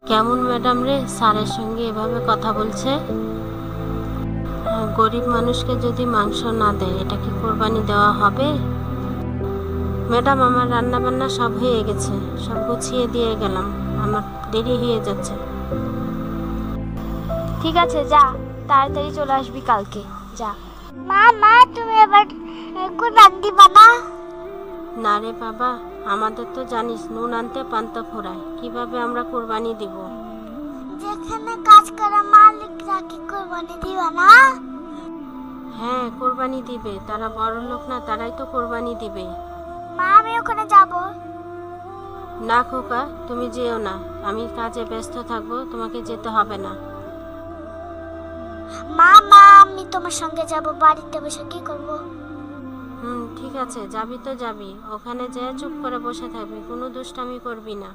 কেমন ম্যাডাম রে, স্যারের সঙ্গে এভাবে কথা বলছে? গরিব মানুষকে যদি মাংস না দেয়, এটা কি কোরবানি দেওয়া হবে? ম্যাডাম, আমার রান্না বান্না সব হয়ে গেছে, সব গুছিয়ে দিয়ে গেলাম, আমার দেরি হয়ে যাচ্ছে। ঠিক আছে, যা, তাড়াতাড়ি চলে আসবি কালকে, যা। মা মা তুমি এবার কোরবানি দিবা না? না রে বাবা, আমাদের তো জানিস নুন আনতে পান্তা ফোড়ায়, কিভাবে আমরা কোরবানি দিব? যেখানে কাজ করা মালিকরা কি কোরবানি দিবা না? হ্যাঁ, কোরবানি দিবে, তারা বড় লোক না, তারাই তো কোরবানি দিবে। মা আমি ওখানে যাব। না খোকা, তুমি যেও না, আমি কাজে ব্যস্ত থাকবো, তোমাকে যেতে হবে না। মা মা আমি তোমার সঙ্গে যাব, বাড়িতে বসে কি করব? ঠিক আছে, যাবি তো যাবি, ওখানে যেয়ে চুপ করে বসে থাকবি, কোনো দুষ্টামি করবি না।